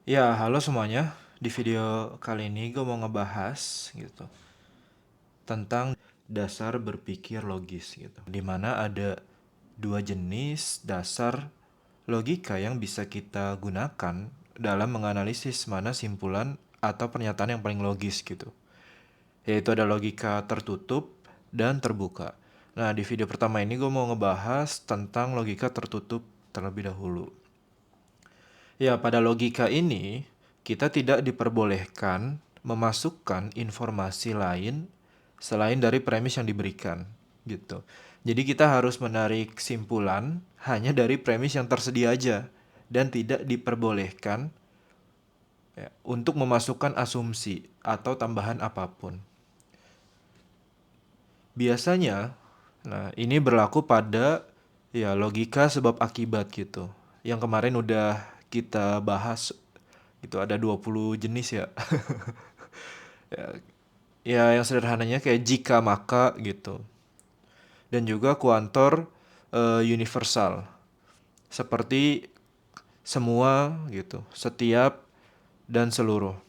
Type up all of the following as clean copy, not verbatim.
Ya, halo semuanya. Di video kali ini gue mau ngebahas gitu tentang dasar berpikir logis gitu. Dimana ada dua jenis dasar logika yang bisa kita gunakan dalam menganalisis mana simpulan atau pernyataan yang paling logis gitu. Yaitu ada logika tertutup dan terbuka. Nah, di video pertama ini gue mau ngebahas tentang logika tertutup terlebih dahulu. Ya, pada logika ini, kita tidak diperbolehkan memasukkan informasi lain selain dari premis yang diberikan, gitu. Jadi kita harus menarik kesimpulan hanya dari premis yang tersedia aja dan tidak diperbolehkan ya, untuk memasukkan asumsi atau tambahan apapun. Biasanya, nah ini berlaku pada ya logika sebab akibat gitu. Yang kemarin udah kita bahas itu ada 20 jenis ya. Ya yang sederhananya kayak jika maka gitu. Dan juga kuantor universal. Seperti semua gitu, setiap dan seluruh.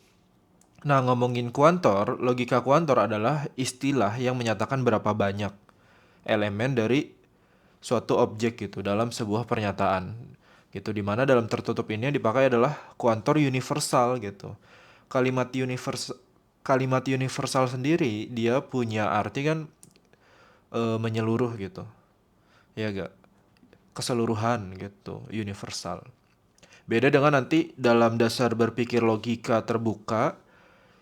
Nah, ngomongin kuantor, logika kuantor adalah istilah yang menyatakan berapa banyak elemen dari suatu objek gitu dalam sebuah pernyataan. Gitu dimana dalam tertutup ini yang dipakai adalah kuantor universal gitu. Kalimat kalimat universal sendiri dia punya arti kan menyeluruh gitu. Ya gak? Keseluruhan gitu, universal. Beda dengan nanti dalam dasar berpikir logika terbuka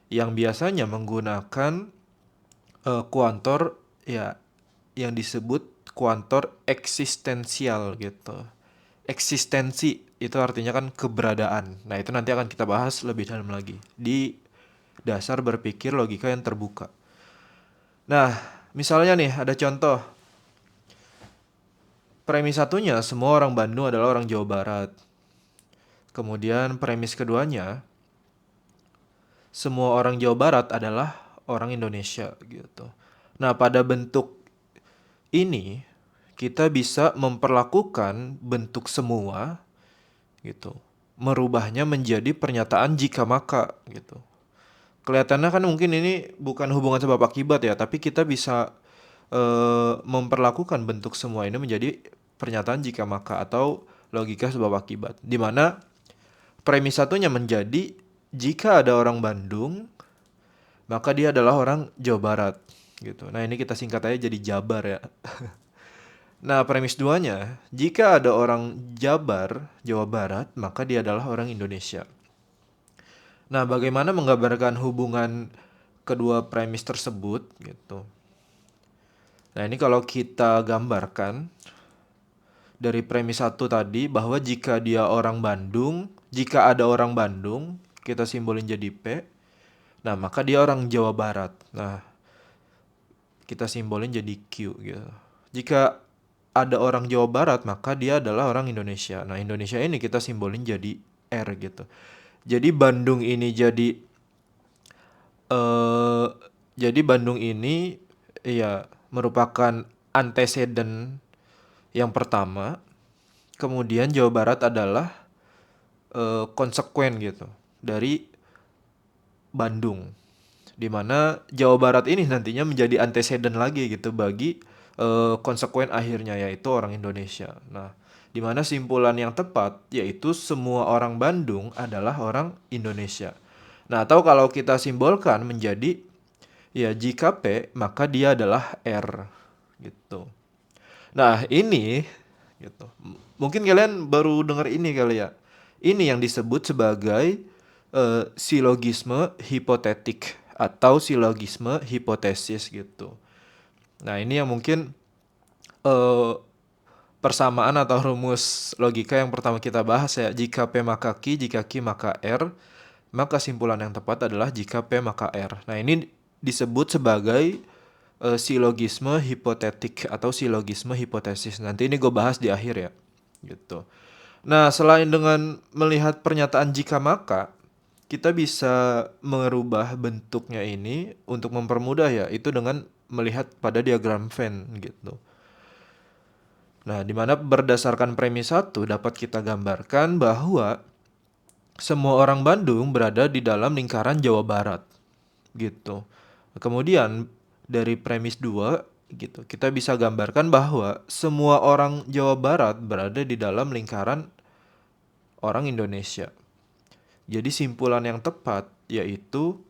yang biasanya menggunakan kuantor ya yang disebut kuantor eksistensial gitu. Eksistensi itu artinya kan keberadaan. Nah, itu nanti akan kita bahas lebih dalam lagi di dasar berpikir logika yang terbuka. Nah, misalnya nih ada contoh. Premis satunya semua orang Bandung adalah orang Jawa Barat. Kemudian premis keduanya semua orang Jawa Barat adalah orang Indonesia gitu. Nah, pada bentuk ini kita bisa memperlakukan bentuk semua gitu. Merubahnya menjadi pernyataan jika maka gitu. Kelihatannya kan mungkin ini bukan hubungan sebab akibat ya, tapi kita bisa memperlakukan bentuk semua ini menjadi pernyataan jika maka atau logika sebab akibat. Di mana premis satunya menjadi jika ada orang Bandung, maka dia adalah orang Jawa Barat gitu. Nah, ini kita singkat aja jadi Jabar ya. Nah, premis duanya, jika ada orang Jabar, Jawa Barat, maka dia adalah orang Indonesia. Nah, bagaimana menggambarkan hubungan kedua premis tersebut gitu. Nah, ini kalau kita gambarkan dari premis satu tadi bahwa jika dia orang Bandung, jika ada orang Bandung, kita simbolin jadi P. Nah, maka dia orang Jawa Barat. Nah, kita simbolin jadi Q gitu. Jika ada orang Jawa Barat, maka dia adalah orang Indonesia. Nah, Indonesia ini kita simbolin jadi R gitu. Jadi Bandung ini eh jadi Bandung ini ya merupakan antecedent yang pertama. Kemudian Jawa Barat adalah konsekuen gitu dari Bandung. Di mana Jawa Barat ini nantinya menjadi antecedent lagi gitu bagi konsekuen akhirnya yaitu orang Indonesia. Nah, di mana simpulan yang tepat yaitu semua orang Bandung adalah orang Indonesia. Nah, atau kalau kita simbolkan menjadi ya jika P maka dia adalah R gitu. Nah, ini gitu. Mungkin kalian baru dengar ini kali ya. Ini yang disebut sebagai silogisme hipotetik atau silogisme hipotesis gitu. Nah, ini yang mungkin eh, persamaan atau rumus logika yang pertama kita bahas ya. Jika P maka Q, jika Q maka R, maka simpulan yang tepat adalah jika P maka R. Nah, ini disebut sebagai silogisme hipotetik atau silogisme hipotesis. Nanti ini gue bahas di akhir ya. Gitu. Nah, selain dengan melihat pernyataan jika maka, kita bisa merubah bentuknya ini untuk mempermudah ya, itu dengan melihat pada diagram Venn gitu. Nah, di mana berdasarkan premis satu dapat kita gambarkan bahwa semua orang Bandung berada di dalam lingkaran Jawa Barat gitu. Kemudian dari premis 2 gitu, kita bisa gambarkan bahwa semua orang Jawa Barat berada di dalam lingkaran orang Indonesia. Jadi simpulan yang tepat yaitu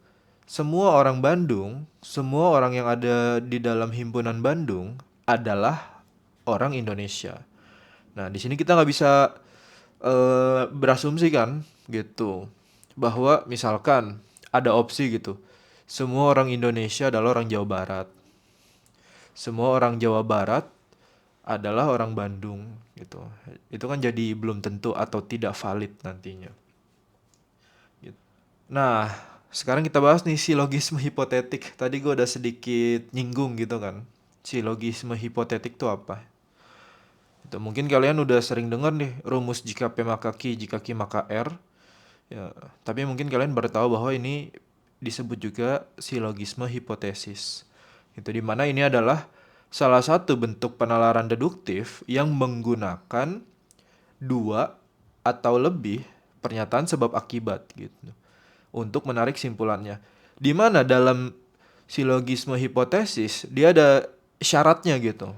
semua orang Bandung, semua orang yang ada di dalam himpunan Bandung adalah orang Indonesia. Nah, di sini kita nggak bisa berasumsi kan gitu bahwa misalkan ada opsi gitu, semua orang Indonesia adalah orang Jawa Barat, semua orang Jawa Barat adalah orang Bandung gitu. Itu kan jadi belum tentu atau tidak valid nantinya. Gitu. Nah, sekarang kita bahas nih silogisme hipotetik. Tadi gue udah sedikit nyinggung gitu kan. Silogisme hipotetik itu apa? Itu mungkin kalian udah sering dengar nih rumus jika P maka Q, jika Q maka R. Ya, tapi mungkin kalian baru tahu bahwa ini disebut juga silogisme hipotesis. Itu dimana ini adalah salah satu bentuk penalaran deduktif yang menggunakan dua atau lebih pernyataan sebab akibat gitu untuk menarik simpulannya. Di mana dalam silogisme hipotesis dia ada syaratnya gitu.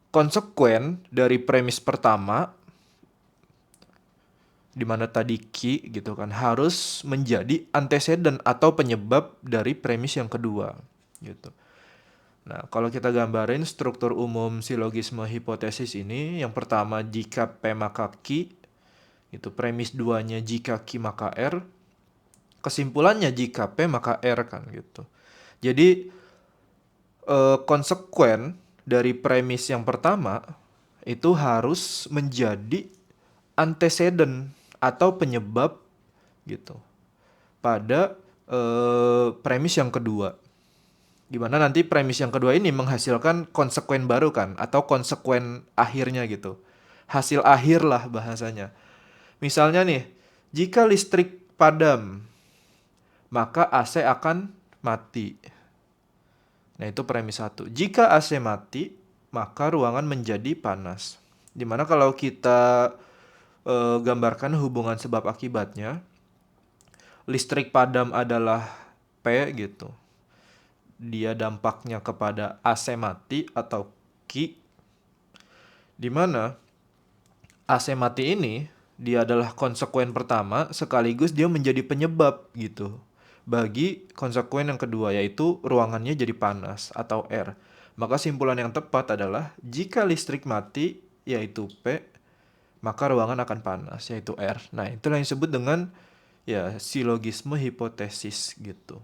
Konsekuen dari premis pertama di mana tadi Q gitu kan harus menjadi antecedent atau penyebab dari premis yang kedua gitu. Nah, kalau kita gambarin struktur umum silogisme hipotesis ini, yang pertama jika P maka Q, itu premis duanya jika Q maka R, kesimpulannya jika P maka R kan gitu. Jadi konsekuen dari premis yang pertama itu harus menjadi antecedent atau penyebab gitu pada premis yang kedua. Gimana nanti premis yang kedua ini menghasilkan konsekuen baru kan atau konsekuen akhirnya gitu. Hasil akhir lah bahasanya. Misalnya nih, jika listrik padam, maka AC akan mati. Nah, itu premis satu. Jika AC mati, maka ruangan menjadi panas. Dimana kalau kita gambarkan hubungan sebab akibatnya, listrik padam adalah P gitu. Dia dampaknya kepada AC mati atau Q, di mana AC mati ini dia adalah konsekuen pertama sekaligus dia menjadi penyebab gitu bagi konsekuen yang kedua yaitu ruangannya jadi panas atau R. Maka simpulan yang tepat adalah jika listrik mati yaitu P, maka ruangan akan panas yaitu R. Nah, itulah yang disebut dengan ya silogisme hipotesis gitu.